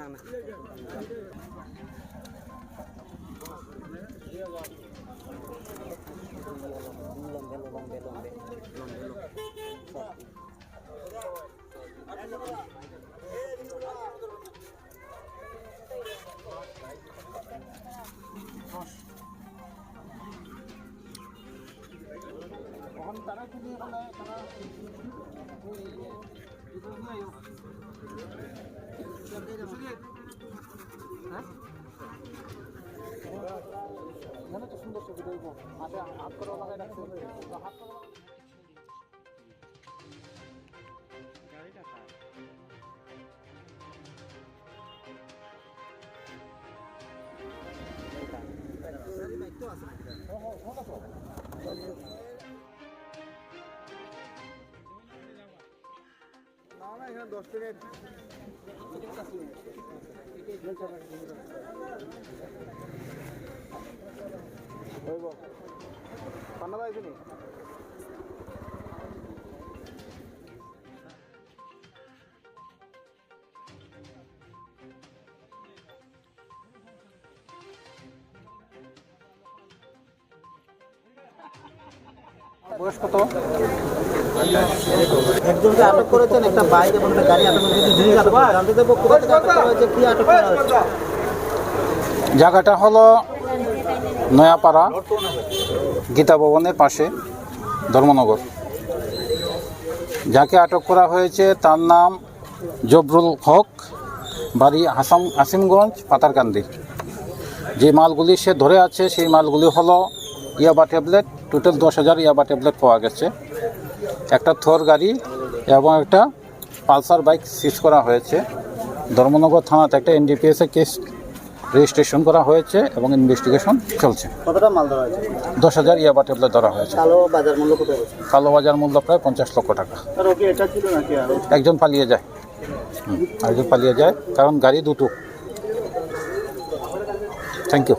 না তারা যদি তারা মনে তো সুন্দর ছবি দেখব হাতে হাত করে লাগাই রাখতে হবে হাত করে গাড়িটা না না এখানে 10 মিনিট পান্না দাইছে নি বয়স কত? একজনকে আটক করেছেন, একটা বাইক এবং একটা গাড়ি আটক করেছেন। জানতে দেবো কোথা থেকে আটক করা হয়েছে, কি আটক করা হয়েছে? জায়গাটা হলো নয়াপাড়া গীতা ভবনের পাশে, ধর্মনগর। যাকে আটক করা হয়েছে তার নাম জবরুল হক, বাড়ি আসিমগঞ্জ, পাতারকান্দি। যে মালগুলি সে ধরে আছে সেই মালগুলি হলো ইয়াবা ট্যাবলেট, টোটাল 10,000 ইয়াবা ট্যাবলেট পাওয়া গেছে, একটা থর গাড়ি এবং একটা পালসার বাইক সিজ করা হয়েছে। ধর্মনগর থানাতে একটা NDPS কেস রেজিস্ট্রেশন করা হয়েছে এবং ইনভেস্টিগেশন চলছে। কতটা মাল ধরা হয়েছে? 10,000 ইয়াবা ট্যাবলেট ধরা হয়েছে। কালো বাজার মূল্য কত? কালো বাজার মূল্য প্রায় 50 লক্ষ টাকা। এটা ছিল নাকি আরো? একজন পালিয়ে যায়, কারণ গাড়ি দুটো। Thank you.